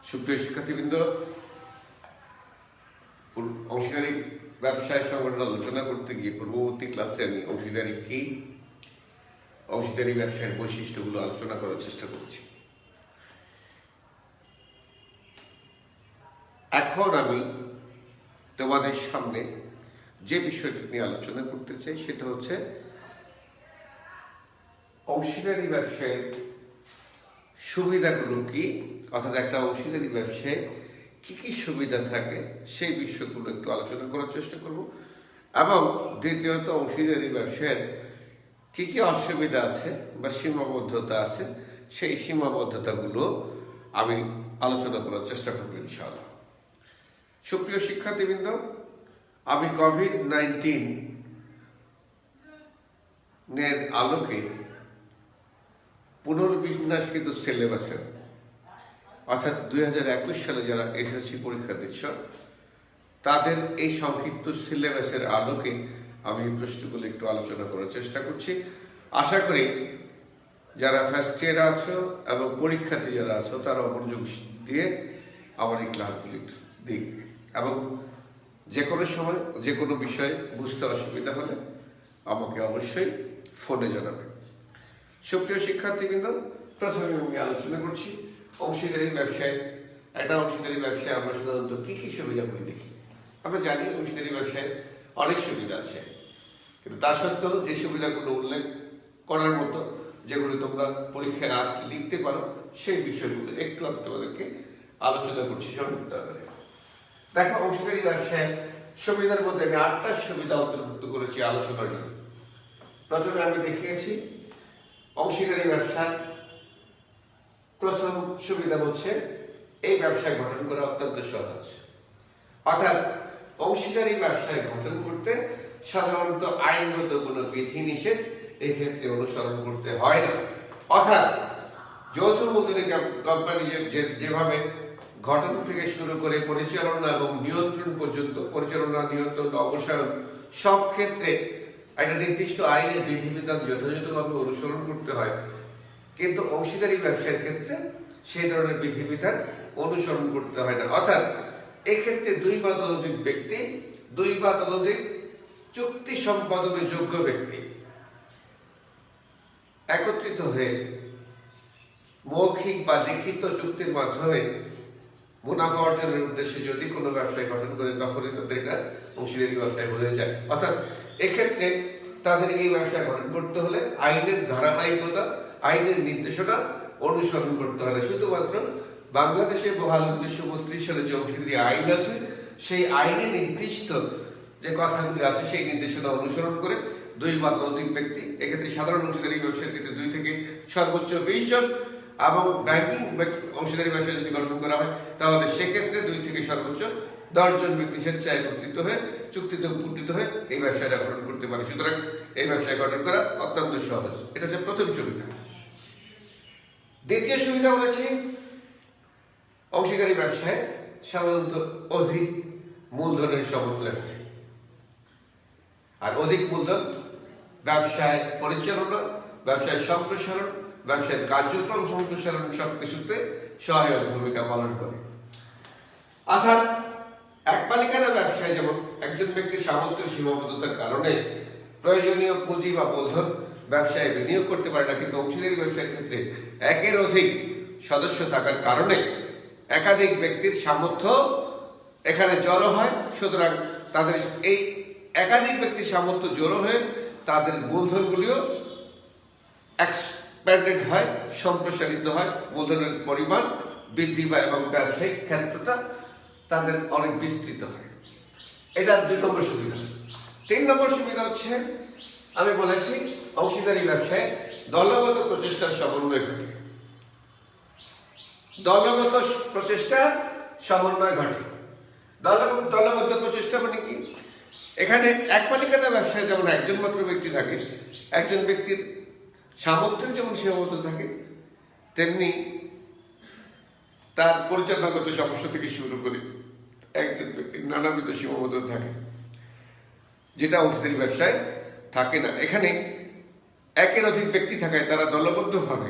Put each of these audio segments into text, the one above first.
সুপ্রিয় শিক্ষার্থীবৃন্দ, অংশীদারি ব্যবসায় সংগঠন আলোচনা করতে গিয়ে পূর্ববর্তী ক্লাসে আমি অংশীদারি কি, অংশীদারি ব্যবসায়ের বৈশিষ্ট্যগুলো আলোচনা করার চেষ্টা করছি। এখন আমি তোমাদের সামনে যে বিষয়টি নিয়ে আলোচনা করতে চাই সেটা হচ্ছে অংশীদারি ব্যবসায়ের সুবিধাগুলো কি, অর্থাৎ একটা অংশীদারি ব্যবসায় কি কি সুবিধা থাকে সেই বিষয়গুলো একটু আলোচনা করার চেষ্টা করব। এবং দ্বিতীয়ত অংশীদারি ব্যবসায়ের কি কি অসুবিধা আছে বা সীমাবদ্ধতা আছে সেই সীমাবদ্ধতাগুলো আমি আলোচনা করার চেষ্টা করব ইনশাআল্লাহ। সুপ্রিয় শিক্ষার্থীবৃন্দ, আমি কোভিড-19 এর আলোকে পুনর্বিন্যাসকৃত সিলেবাসের অর্থাৎ 2021 সালে যারা এসএসসি পরীক্ষা দিচ্ছ তাদের এই সংক্ষিপ্ত সিলেবাসের আলোকে আমি এই প্রশ্নগুলো একটু আলোচনা করার চেষ্টা করছি। আশা করি যারা ফার্স্ট ইয়ার আছো এবং পরীক্ষার্থী যারা আছো তারা মনোযোগ দিয়ে আমার এই ক্লাসগুলি দেখবে এবং যে কোনো সময় যে কোনো বিষয়ে বুঝতে অসুবিধা হলে আমাকে অবশ্যই ফোনে জানাবে। সুপ্রিয় শিক্ষার্থীবৃন্দ, প্রথমে আমি আলোচনা করছি অংশীদারি ব্যবসায়। একটা অংশীদারি ব্যবসায় আমরা সাধারণত কি কি সুবিধাগুলি দেখি। আমরা জানি অংশীদারি ব্যবসায় অনেক সুবিধা আছে, কিন্তু তা সত্ত্বেও যে সুবিধাগুলো উল্লেখ করার মতো, যেগুলো তোমরা পরীক্ষায় লিখতে পারো, সেই বিষয়গুলো একটু আমি তোমাদেরকে আলোচনা করছি সংক্ষিপ্ত আকারে। দেখো, অংশীদারি ব্যবসায় সুবিধার মধ্যে আমি 8টা সুবিধা অন্তর্ভুক্ত করেছি আলোচনার জন্য। প্রথমে আমি দেখিয়েছি অংশীদারি ব্যবসার প্রথম সুবিধা হচ্ছে এই ব্যবসায় গঠন করা অত্যন্ত সহজ। অর্থাৎ অংশীদারি ব্যবসায় গঠন করতে সাধারণত আইনগত কোনো বিধিনিষেধ এক্ষেত্রে অনুসরণ করতে হয় না। অর্থাৎ যৌথ মূলধনী কোম্পানি যেভাবে গঠন থেকে শুরু করে পরিচালনা এবং নিয়ন্ত্রণ পর্যন্ত, পরিচালনা, নিয়ন্ত্রণ, অবসায়ন সব ক্ষেত্রে একটা নির্দিষ্ট আইনের বিধিবিধান যথাযথভাবে অনুসরণ করতে হয়, কিন্তু অংশীদারি ব্যবসার ক্ষেত্রে সেই ধরনের বিধিবিধান অনুসরণ করতে হয় না। অর্থাৎ এক্ষেত্রে 2 বা ততোধিক ব্যক্তি, 2 বা ততোধিক চুক্তি সম্পাদনের যোগ্য ব্যক্তি একত্রিত হয়ে মৌখিক বা লিখিত চুক্তির মাধ্যমে মুনাফা অর্জনের উদ্দেশ্যে যদি কোনো ব্যবসায় গঠন করে তখনই তাদের এটা অংশীদারি ব্যবসায় হয়ে যায়। অর্থাৎ এক্ষেত্রে তাদের এই ব্যবসা গঠন করতে হলে আইনের ধারাবাহিকতা, আইনের নির্দেশনা অনুসরণ করতে হবে। শুধুমাত্র বাংলাদেশে বহাল 1932 সালে যে অংশীদারি আইন আছে সেই আইনে নির্দিষ্ট যে কথাগুলি আছে সেই নির্দেশনা অনুসরণ করে 2 বা ততোধিক ব্যক্তি, এক্ষেত্রে সাধারণ অংশীদারি ব্যবসার ক্ষেত্রে 2 থেকে সর্বোচ্চ 20 জন, এবং ব্যাংকিং অংশীদারি ব্যবসা যদি গঠন করা হয় তাহলে সেক্ষেত্রে 2 থেকে সর্বোচ্চ 10 জন ব্যক্তি স্বেচ্ছায় একত্রিত হয়ে চুক্তিতে উপনীত হয়ে এই ব্যবসাটা গঠন করতে পারে। সুতরাং এই ব্যবসায় গঠন করা অত্যন্ত সহজ। এটা হচ্ছে প্রথম সুবিধা। দ্বিতীয় সুবিধা বলেছি অংশীদারি ব্যবসায় সাধারণত অধিক মূলধনের সমন্বয় হয়। আর অধিক মূলধন ব্যবসায় পরিচালনা, ব্যবসায় সম্প্রসারণ, ব্যবসায়ের কার্যক্রম সম্প্রসারণ সবকিছুতে সহায়ক ভূমিকা পালন করে। অর্থাৎ এক মালিকানা ব্যবসায় যেমন একজন ব্যক্তির সামর্থ্যের সীমাবদ্ধতার কারণে প্রয়োজনীয় পুঁজি বা মূলধন ব্যবসায় বিনিয়োগ করতে পারে না, কিন্তু অংশীদারি ব্যবসায়ের ক্ষেত্রে একের অধিক সদস্য থাকার কারণে একাধিক ব্যক্তির সামর্থ্য এখানে জড়ো হয়। সুতরাং তাদের এই একাধিক ব্যক্তির সামর্থ্য জড়ো হয়ে তাদের মূলধনগুলিও এক্সপ্যান্ডেড হয়, সম্প্রসারিত হয়, মূলধনের পরিমাণ বৃদ্ধি পায় এবং ব্যবসায়িক ক্ষেত্রটা তাদের অনেক বিস্তৃত হয়। এটা 2 নম্বর সুবিধা। 3 নম্বর সুবিধা হচ্ছে আমি বলেছি অংশীদারি ব্যবসায় দলগত প্রচেষ্টার সমন্বয় ঘটে। দলগত প্রচেষ্টার সমন্বয় ঘটে। দলবদ্ধ প্রচেষ্টা মানে কি? এখানে এক মালিকানা ব্যবসায় যেমন একজন মাত্র ব্যক্তি থাকে, একজন ব্যক্তির সামর্থ্যের যেমন সীমাবদ্ধ থাকে, তেমনি তার পরিচালনাগত সমস্যা থেকে শুরু করে একজন ব্যক্তির নানাবিধ সীমাবদ্ধতা থাকে, যেটা অংশীদারি ব্যবসায় থাকে না। এখানে একের অধিক ব্যক্তি থাকায় তারা দলবদ্ধভাবে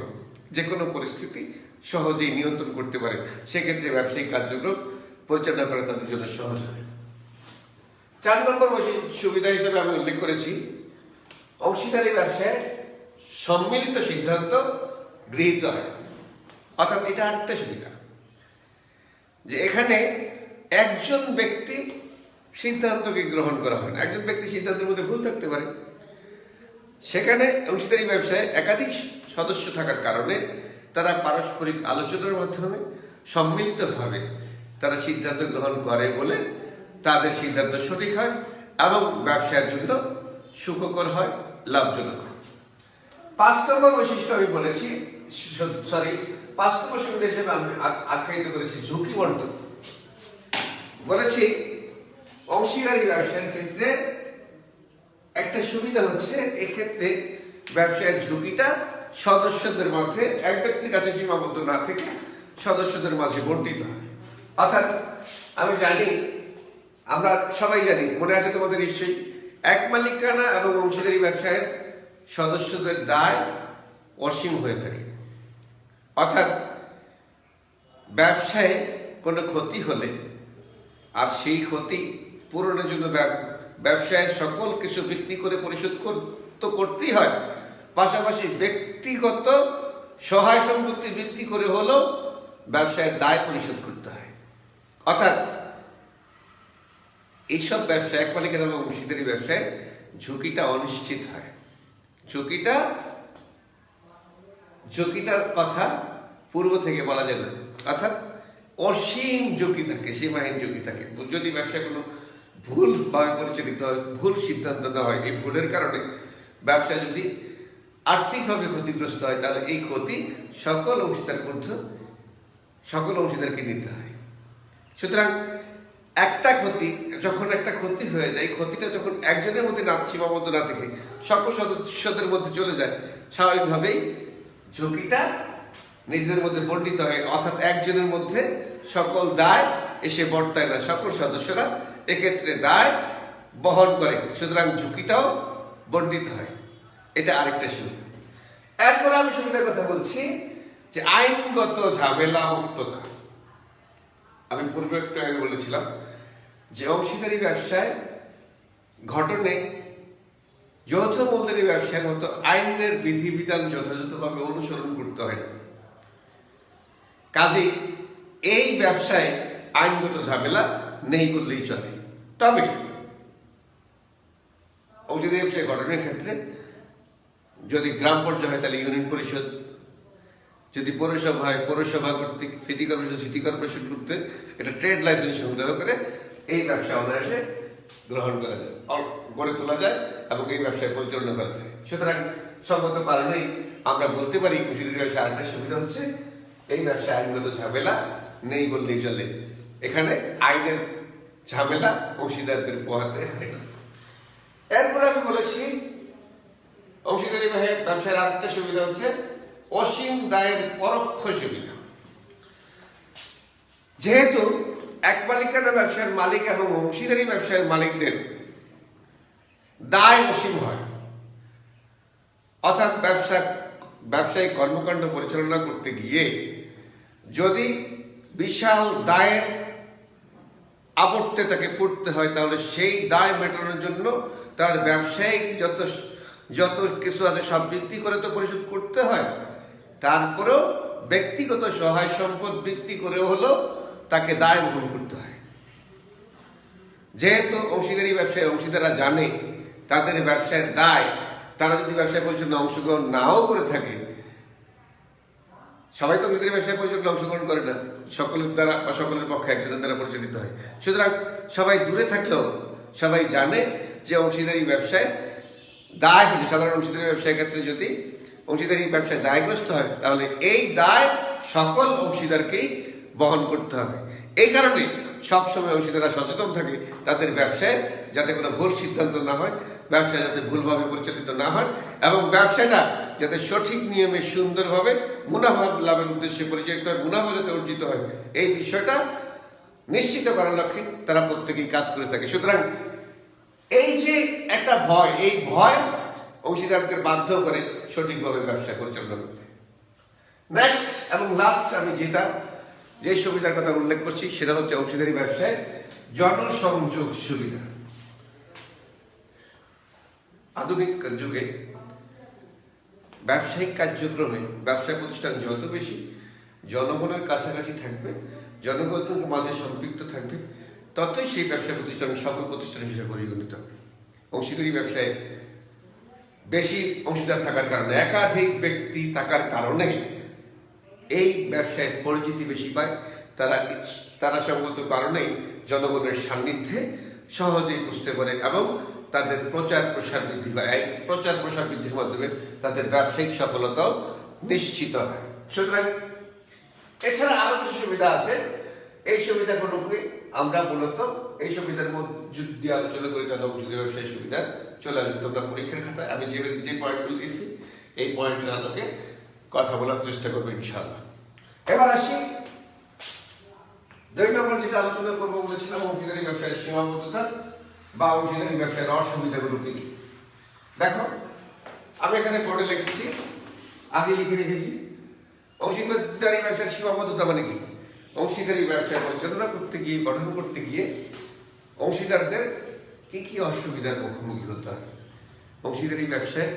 যে কোনো পরিস্থিতি সহজেই নিয়ন্ত্রণ করতে পারে, সেক্ষেত্রে ব্যবসায়িক কার্যক্রম পরিচালনা করা তাদের জন্য সহজ হয়। 4 নম্বর সুবিধা হিসেবে আমি উল্লেখ করেছি অংশীদারি ব্যবসায় সম্মিলিত সিদ্ধান্ত গৃহীত হয়। অর্থাৎ এটা আরেকটা সুবিধা যে এখানে একজন ব্যক্তি সিদ্ধান্তকে গ্রহণ করা হয় না। একজন ব্যক্তি সিদ্ধান্তের মধ্যে ভুল থাকতে পারে। সেখানে অংশীদারি ব্যবসায় একাধিক সদস্য থাকার কারণে তারা পারস্পরিক আলোচনার মাধ্যমে সম্মিলিতভাবে তারা সিদ্ধান্ত গ্রহণ করে বলে তাদের সিদ্ধান্ত সঠিক হয় এবং ব্যবসার জন্য সুখকর হয়, লাভজনক হয়। 5 নম্বর বৈশিষ্ট্য আমি বলেছি, 5 নম্বর সুবিধা হিসেবে আমি আখ্যায়িত করেছি ঝুঁকি বন্টন। বলেছি অংশীদারি ব্যবসার ক্ষেত্রে একটা সুবিধা হচ্ছে এক্ষেত্রে ব্যবসায়ের ঝুঁকিটা সদস্যদের মধ্যে এক ব্যক্তির কাছে সীমাবদ্ধ না থেকে সদস্যদের মাঝে বন্টিত হয়। অর্থাৎ আমি জানি, আমরা সবাই জানি, মনে আছে তোমাদের নিশ্চয়ই, এক মালিকানা এবং অংশীদারি ব্যবসায়ের সদস্যদের দায় অসীম হয়ে থাকে। অর্থাৎ ব্যবসায় কোনো ক্ষতি হলে আর সেই ক্ষতি পূরণের জন্য ব্যবসায়ের সকল কিছু বিক্রি করে পরিশোধ তো করতেই হয়, পাশাপাশি ব্যক্তিগত সহায় সম্পত্তি বিক্রি করে হলেও ব্যবসায়ের দায় পরিশোধ করতে হয়। অর্থাৎ এইসব ব্যবসায় এক মালিকানা এবং অংশীদারি ব্যবসায় ঝুঁকিটা অনিশ্চিত হয়। ঝুঁকিটার কথা পূর্ব থেকে বলা যায় না। অর্থাৎ অসীম ঝুঁকি থাকে, সীমাহীন ঝুঁকি থাকে। যদি ব্যবসা কোনো ভুল ভাবে পরিচালিত হয়, ভুল সিদ্ধান্ত নেওয়া হয়, এই ভুলের কারণে ব্যবসা যদি আর্থিকভাবে ক্ষতিগ্রস্ত হয়, তাহলে এই ক্ষতি সকল অংশীদারকে নিতে হয়। সুতরাং যখন একটা ক্ষতি হয়ে যায়, ক্ষতিটা যখন একজনের মধ্যে সীমাবদ্ধ না থেকে সকল সদস্যদের মধ্যে চলে যায়, স্বাভাবিকভাবেই ঝুঁকিটা নিজেদের মধ্যে বন্টিত হয়। অর্থাৎ একজনের মধ্যে সকল দায় এসে বর্তায় না, সকল সদস্যরা এক্ষেত্রে দায় বহন করে, সুতরাং ঝুঁকিটাও বন্টিত হয়। এটা আরেকটা সুবিধা। এরপরে আমি সুবিধার কথা বলছি যে আইনগত ঝামেলা মুক্ততা। আমি পূর্বে একটু আগে বলেছিলাম যে অংশীদারি ব্যবসায় ঘটনে যৌথ মূলধনী ব্যবসার মতো আইনের বিধিবিধান যথাযথভাবে অনুসরণ করতে হয় না। কাজেই এই ব্যবসায় আইনগত ঝামেলা নেই বললেই চলে। তবে অংশীদারি ব্যবসায় ঘটনের ক্ষেত্রে যদি গ্রাম পর্যায়ে হয় তাহলে ইউনিয়ন পরিষদ, যদি পৌরসভা হয় পৌরসভা কর্তৃক, সিটি কর্পোরেশন কর্তৃক এটা ট্রেড লাইসেন্স সংগ্রহ করে এই ব্যবসা অনায়াসে গ্রহণ করা যায়, গড়ে তোলা যায় এবং এই ব্যবসায় পরিচালনা করা যায়। সুতরাং সঙ্গত কারণেই আমরা বলতে পারি অংশীদারি ব্যবসায় আরেকটা সুবিধা হচ্ছে এই ব্যবসায় আইনগত ঝামেলা নেই বললেই চলে। এখানে আইনের ঝামেলা অংশীদারদের পোহাতে হয় না। এরপরে আমি বলেছি অংশীদারি ব্যবসার আরেকটা সুবিধা হচ্ছে অসীম দায়ের পরোক্ষ সুবিধা। যেহেতু এক মালিকানা ব্যবসার মালিক এবং অংশীদারি ব্যবসার মালিকদের দায় অসীম হয়, অর্থাৎ ব্যবসায়িক কর্মকাণ্ড পরিচালনা করতে গিয়ে যদি বিশাল দায়ের আবর্তে তাকে পড়তে হয়, তাহলে সেই দায় মেটানোর জন্য তার ব্যবসায়িক যত কিছু আছে সব বিক্রি করে তো পরিশোধ করতে হয়। তারপরেও ব্যক্তিগত সহায় সম্পদ বিক্রি করে হলেও তাকে দায় বহন করতে হয়। যেহেতু অংশীদারি ব্যবসায় অংশীদাররা জানে তাদের ব্যবসায়ের দায়, তারা যদি ব্যবসায় পরিচালনা অংশগ্রহণ নাও করে থাকে, সবাই তো অংশীদারি ব্যবসায় পরিচালনা অংশগ্রহণ করে না, সকলের দ্বারা বা সকলের পক্ষে একজনের দ্বারা পরিচালিত হয়। সুতরাং সবাই দূরে থাকলেও সবাই জানে যে অংশীদারি ব্যবসায় দায় হলে, সাধারণ অংশীদারি ব্যবসায়ের ক্ষেত্রে যদি অংশীদারি ব্যবসায় দায়গ্রস্ত হয় তাহলে এই দায় সকল অংশীদারকেই বহন করতে হবে। এই কারণে সবসময় অংশীদাররা সচেতন থাকে তাদের ব্যবসায় যাতে কোনো ভুল সিদ্ধান্ত না হয়, ব্যবসা যাতে ভুলভাবে পরিচালিত না হয় এবং ব্যবসাটা যাতে সঠিক নিয়মে সুন্দরভাবে মুনাফা লাভের উদ্দেশ্যে পরিচালিত হয়, মুনাফা যাতে অর্জিত হয়, এই বিষয়টা নিশ্চিত করার লক্ষ্যে তারা প্রত্যেকেই কাজ করে থাকে। সুতরাং এই যে একটা ভয়, এই ভয় অংশীদারকে বাধ্য করে সঠিকভাবে ব্যবসা পরিচালনা করতে। নেক্সট এবং লাস্ট আমি যে সুবিধার কথা উল্লেখ করছি সেটা হচ্ছে অংশীদারি ব্যবসায় জনসংযোগ সুবিধা। আধুনিক যুগে ব্যবসায়িক কার্যক্রমে ব্যবসায় প্রতিষ্ঠান যত বেশি জনগণের কাছাকাছি থাকবে, জনগণের মাঝে সম্পৃক্ত থাকবে, ততই সেই ব্যবসা প্রতিষ্ঠান সফল প্রতিষ্ঠান হিসেবে পরিগণিত হবে। অংশীদারি ব্যবসায় বেশি অংশীদার থাকার কারণে, একাধিক ব্যক্তি থাকার কারণে এই ব্যবসায় পরিচিতি বেশি পায়। তারা সঙ্গত কারণেই জনগণের সান্নিধ্যে সহজেই বুঝতে পারে এবং তাদের প্রচার প্রসার বৃদ্ধি পায়। এই প্রচার প্রসার বৃদ্ধির মাধ্যমে তাদের ব্যবসায়িক সফলতাও নিশ্চিত হয়। সুতরাং এছাড়া আরো কিছু সুবিধা আছে। এই সুবিধাগুলোকে আমরা মূলত এই সুবিধার মধ্যে দিয়ে আলোচনা করি, তাহলে অংশীদারি ব্যবসায়ী সুবিধা চলে আসবে তোমরা পরীক্ষার খাতায়। আমি যে পয়েন্টগুলো দিচ্ছি এই পয়েন্টের আলোকে কথা বলার চেষ্টা করবো ইনশাআল্লাহ। এবার আসি 2 নম্বর যেটা আলোচনা করবো বলেছিলাম, অংশীদারি ব্যবসায়ের সীমাবদ্ধতা বা অংশীদারি ব্যবসায়ের অসুবিধাগুলো কি। দেখো আমি এখানে বোর্ডে লিখেছি, আগে লিখে রেখেছি। অংশীদারি ব্যবসার সীমাবদ্ধতা মানে কি? অংশীদারি ব্যবসা পরিচালনা করতে গিয়ে, গঠন করতে গিয়ে অংশীদারদের কি কি অসুবিধার মুখোমুখি হতে হয়। অংশীদারি ব্যবসায়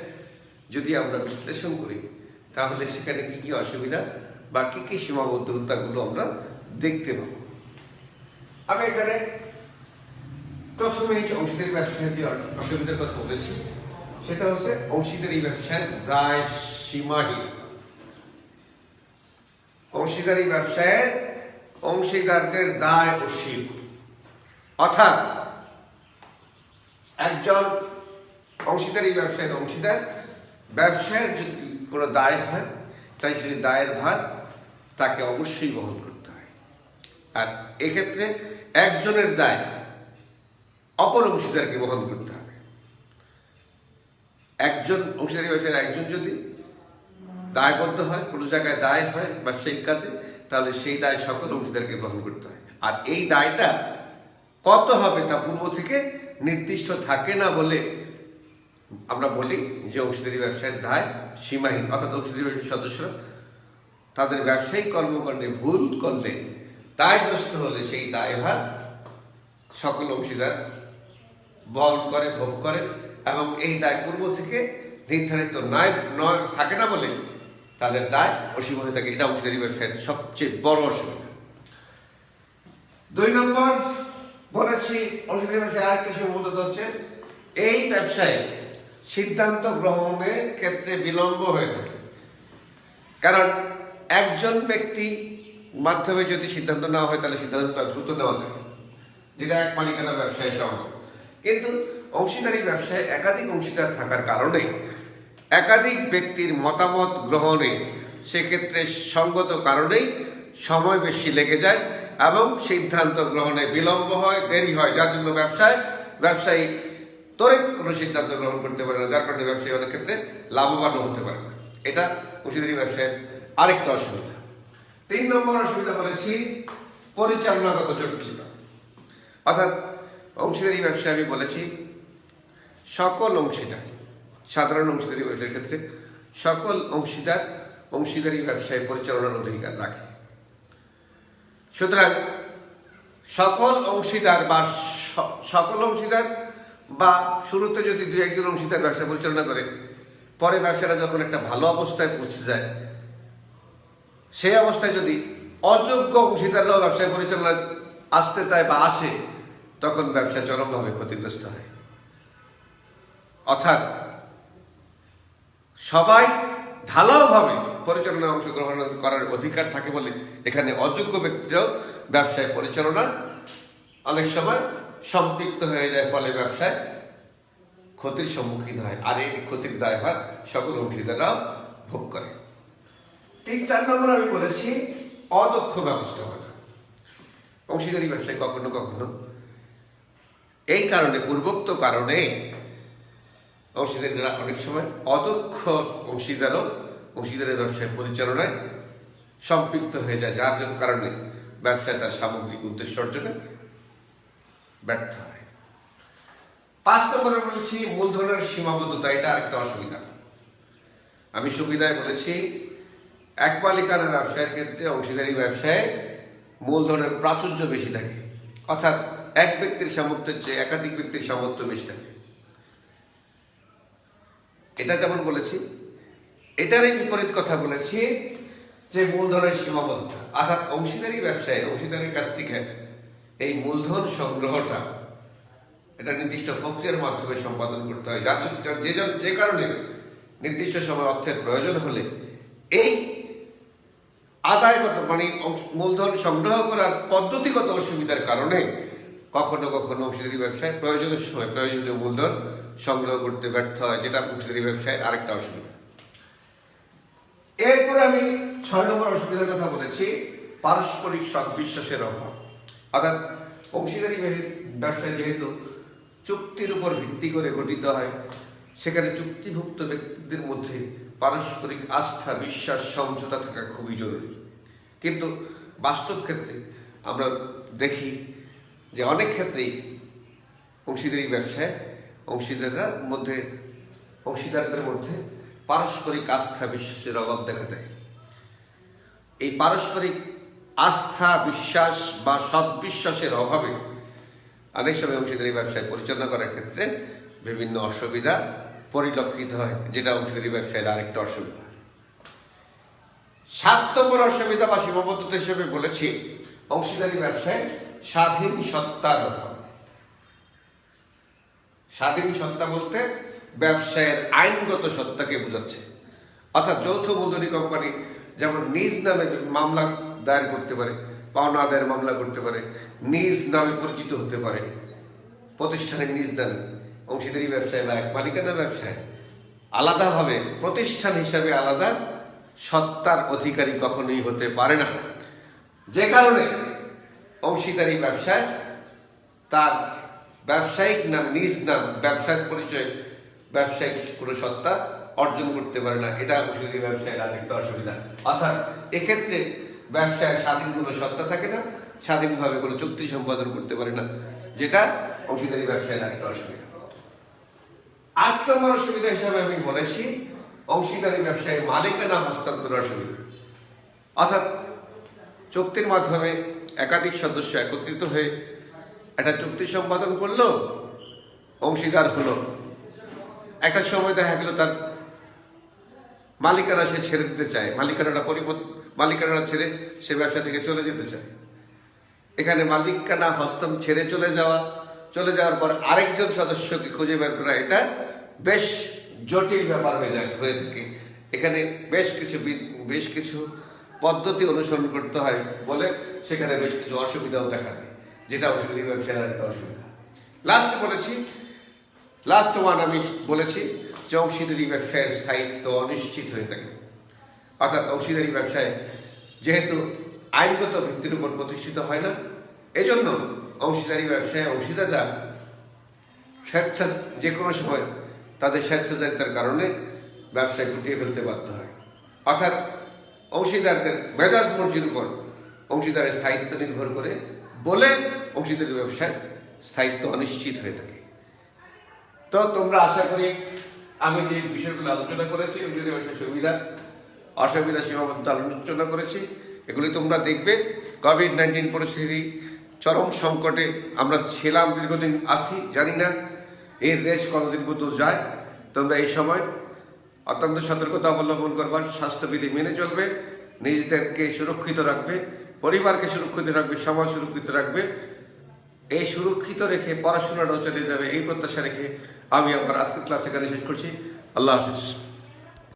যদি আমরা বিশ্লেষণ করি তাহলে সেখানে কি কি অসুবিধা বা কি কি সীমাবদ্ধতাগুলো আমরা দেখতে পাবো। আমি এখানে প্রথমে এই অংশীদারি ব্যবসায় যে অসুবিধার কথা বলেছি সেটা হচ্ছে অংশীদারি ব্যবসায় দায় সীমাহীন। অংশীদারি ব্যবসায় অংশীদারদের দায় অসীম, অর্থাৎ একজন অংশীদারি ব্যবসায়ের অংশীদার ব্যবসায়ের যদি কোনো দায় হয় তাই সেই দায়ের ভার তাকে অবশ্যই বহন করতে হয়। আর এক্ষেত্রে একজনের দায় অপর অংশীদারকে বহন করতে হবে। একজন অংশীদারি ব্যবসায়ের একজন যদি দায়বদ্ধ হয়, কোনো জায়গায় দায় হয় ব্যবসায়িক কাজে, তাহলে সেই দায় সকল অংশীদারকে গ্রহণ করতে হয়। আর এই দায়টা কত হবে তা পূর্ব থেকে নির্দিষ্ট থাকে না বলে আমরা বলি যে অংশীদারি ব্যবসায়ের দায় সীমাহীন। অর্থাৎ অংশীদারি ব্যবসায়ীর সদস্যরা তাদের ব্যবসায়িক কর্মকাণ্ডে ভুল করলে, দায়গ্রস্ত হলে সেই দায়ভার সকল অংশীদার বহন করে, ভোগ করে এবং এই দায় পূর্ব থেকে নির্ধারিত নয় থাকে না বলে তাদের দায় অসীম হয়ে থাকে। এটা অংশীদারি ব্যবসায়ের সবচেয়ে বড় অসুবিধা। 2 নম্বর বলেছি অংশীদারি ব্যবসায় আরেকটা সীমাবদ্ধতা হচ্ছে এই ব্যবসায় সিদ্ধান্ত গ্রহণের ক্ষেত্রে বিলম্ব হয়ে থাকে। কারণ একজন ব্যক্তি মাধ্যমে যদি সিদ্ধান্ত নেওয়া হয় তাহলে সিদ্ধান্তটা দ্রুত নেওয়া যায়, যেটা এক মালিকানা ব্যবসায় সম্ভব। কিন্তু অংশীদারি ব্যবসায় একাধিক অংশীদার থাকার কারণে একাধিক ব্যক্তির মতামত গ্রহণে সেক্ষেত্রে সঙ্গত কারণেই সময় বেশি লেগে যায় এবং সিদ্ধান্ত গ্রহণে বিলম্ব হয়, দেরি হয়, যার জন্য ব্যবসায়ী তড়িৎ কোনো সিদ্ধান্ত গ্রহণ করতে পারে না, যার কারণে ব্যবসায়ী অনেক ক্ষেত্রে লাভবানও হতে পারে না। এটা অংশীদারি ব্যবসায়ের আরেকটা অসুবিধা। 3 নম্বর অসুবিধা বলেছি পরিচালনাগত জটিলতা। অর্থাৎ অংশীদারি ব্যবসায় আমি বলেছি সকল অংশীদার, সাধারণ অংশীদারি ব্যবসায়ের ক্ষেত্রে সকল অংশীদার অংশীদারি ব্যবসায় পরিচালনার অধিকার রাখে। সুতরাং সকল অংশীদার বা শুরুতে যদি 2-1 জন অংশীদার ব্যবসা পরিচালনা করে, পরে ব্যবসাটা যখন একটা ভালো অবস্থায় পৌঁছে যায়, সেই অবস্থায় যদি অযোগ্য অংশীদাররাও ব্যবসায় পরিচালনা আসতে চায় বা আসে, তখন ব্যবসা চরমভাবে ক্ষতিগ্রস্ত হয়। অর্থাৎ সবাই ঢালাওভাবে পরিচালনায় অংশগ্রহণ করার অধিকার থাকে বলে এখানে অযোগ্য ব্যক্তিরাও ব্যবসায় পরিচালনা অনেক সময় সম্পৃক্ত হয়ে যায়, ফলে ব্যবসায় ক্ষতির সম্মুখীন হয়। আর এই ক্ষতির দায়ভার সকল অংশীদাররাও ভোগ করে। 3-4 নম্বর আমি বলেছি অদক্ষ ব্যবস্থাপনা। অংশীদারি ব্যবসায় কখনো কখনো এই কারণে, পূর্বোক্ত কারণে অংশীদাররা অনেক সময় অদক্ষ অংশীদারের ব্যবসায় পরিচালনায় সম্পৃক্ত হয়ে যায়, যার কারণে ব্যবসায় তার সামগ্রিক উদ্দেশ্য অর্জনে ব্যর্থ হয়। 5 নম্বরে বলেছি মূলধনের সীমাবদ্ধতা। এটা আরেকটা অসুবিধা। আমি সুবিধায় বলেছি এক মালিকানা ব্যবসায়ের ক্ষেত্রে অংশীদারি ব্যবসায় মূলধনের প্রাচুর্য বেশি থাকে, অর্থাৎ এক ব্যক্তির সামর্থ্যের চেয়ে একাধিক ব্যক্তির সামর্থ্য বেশি থাকে। এটা যেমন বলেছি, এটারই বিপরীত কথা বলেছি যে মূলধনের সীমাবদ্ধতা, অর্থাৎ অংশীদারি ব্যবসায় অংশীদারের কাছ থেকে এই মূলধন সংগ্রহটা এটা নির্দিষ্ট প্রক্রিয়ার মাধ্যমে সম্পাদন করতে হয়, যে কারণে নির্দিষ্ট সময় অর্থের প্রয়োজন হলে এই আদায়গত মানে মূলধন সংগ্রহ করার পদ্ধতিগত অসুবিধার কারণে কখনো কখনো অংশীদারি ব্যবসায় প্রয়োজনের সময় প্রয়োজনীয় মূলধন সংগ্রহ করতে ব্যর্থ হয়, যেটা অংশীদারি ব্যবসায়ের আরেকটা অসুবিধা। এরপরে আমি 6 নম্বর অসুবিধার কথা বলেছি, পারস্পরিক সদ্বিশ্বাসের অভাব। অর্থাৎ অংশীদারি ব্যবসায় যেহেতু চুক্তির উপর ভিত্তি করে গঠিত হয়, সেখানে চুক্তিভুক্ত ব্যক্তিদের মধ্যে পারস্পরিক আস্থা, বিশ্বাস, সমঝোতা থাকা খুবই জরুরি। কিন্তু বাস্তব ক্ষেত্রে আমরা দেখি যে অনেক ক্ষেত্রেই অংশীদারি ব্যবসায় অংশীদারদের মধ্যে পারস্পরিক আস্থা, বিশ্বাসের অভাব দেখা দেয়। এই পারস্পরিক আস্থা, বিশ্বাস বা সদ্বিশ্বাসের অভাবে অনেক সময় অংশীদারি ব্যবসায় পরিচালনা করার ক্ষেত্রে বিভিন্ন অসুবিধা পরিলক্ষিত হয়, যেটা অংশীদারি ব্যবসায়ের আরেকটা অসুবিধা। 7 নম্বর অসুবিধা বা সীমাবদ্ধতা হিসেবে বলেছি অংশীদারি ব্যবসায় স্বাধীন সত্তার অভাব। স্বাধীন সত্তা বলতে ব্যবসায়ের আইনগত সত্তাকে বোঝাচ্ছে, অর্থাৎ যৌথ মূলধনী কোম্পানি যেমন নিজ নামে মামলা দায়ের করতে পারে, পাওনা আদায়ের মামলা করতে পারে, নিজ নামে পরিচিত হতে পারে প্রতিষ্ঠানের নিজ নামে। অংশীদারি ব্যবসায় বা এক মালিকানা ব্যবসায় আলাদাভাবে প্রতিষ্ঠান হিসাবে আলাদা সত্তার অধিকারী কখনোই হতে পারে না, যে কারণে অংশীদারি ব্যবসায় তার ব্যবসায়িক নাম, নিজ নাম, ব্যবসায়িক পরিচয়, ব্যবসায়িক কোনো সত্তা অর্জন করতে পারে না। এটা অংশীদারি ব্যবসায়ের আরেকটা অসুবিধা। অর্থাৎ এক্ষেত্রে ব্যবসায় স্বাধীন কোনো সত্তা থাকে না, স্বাধীনভাবে কোনো চুক্তি সম্পাদন করতে পারে না, যেটা অংশীদারি ব্যবসায়ের আরেকটা অসুবিধা। 8 নম্বর অসুবিধা হিসাবে আমি বলেছি অংশীদারি ব্যবসায় মালিকানা হস্তান্তর অসুবিধা। অর্থাৎ চুক্তির মাধ্যমে একাধিক সদস্য একত্রিত হয়ে একটা চুক্তি সম্পাদন করলো, অংশীদার হলো, একটা সময় দেখা গেল তার মালিকানা সে ছেড়ে দিতে চায়, মালিকানা ছেড়ে সে ব্যবসা থেকে চলে যেতে চায়। এখানে মালিকানা ছেড়ে চলে যাওয়ার পর আরেকজন সদস্যকে খুঁজে বের করা, এটা বেশ জটিল ব্যাপার হয়ে থাকে। এখানে বেশ কিছু পদ্ধতি অনুসরণ করতে হয় বলে সেখানে বেশ কিছু অসুবিধাও দেখা দেয়, যেটা অংশীদারি ব্যবসায়ের একটা অসুবিধা। লাস্ট ওয়ান আমি বলেছি যে অংশীদারি ব্যবসায়ের স্থায়িত্ব অনিশ্চিত হয়ে থাকে। অর্থাৎ অংশীদারি ব্যবসায় যেহেতু আইনগত ভিত্তির উপর প্রতিষ্ঠিত হয় না, এজন্য অংশীদারি ব্যবসায় অংশীদাররা যে কোনো সময় তাদের স্বেচ্ছাচারিতার কারণে ব্যবসায় গুটিয়ে ফেলতে বাধ্য হয়। অর্থাৎ অংশীদারদের মেজাজ মর্জির উপর অংশীদারের স্থায়িত্ব নির্ভর করে বলে অংশীদারি ব্যবসায় স্থায়িত্ব অনিশ্চিত হয়ে থাকে। তো তোমরা আশা করি আমি যে বিষয়গুলো আলোচনা করেছি, অংশীদারি ব্যবসায় সুবিধা অসুবিধা সীমাবদ্ধতা আলোচনা করেছি, এগুলি তোমরা দেখবে। কোভিড-19 পরিস্থিতি চরম সংকটে আমরা ছিলাম, দীর্ঘদিন আছি, জানি না এর রেশ কতদিন পর্যন্ত যায়। তোমরা এই সময় অত্যন্ত সতর্কতা অবলম্বন করবার, স্বাস্থ্যবিধি মেনে চলবে, নিজেদেরকে সুরক্ষিত রাখবে, পরিবারকে সুরক্ষিত রাখবে, সমাজ সুরক্ষিত রাখবে। এই সুরক্ষিত রেখে পড়াশোনাটাও চলে যাবে, এই প্রত্যাশা রেখে আমি আমার আজকের ক্লাস এখানে শেষ করছি। আল্লাহ হাফিজ।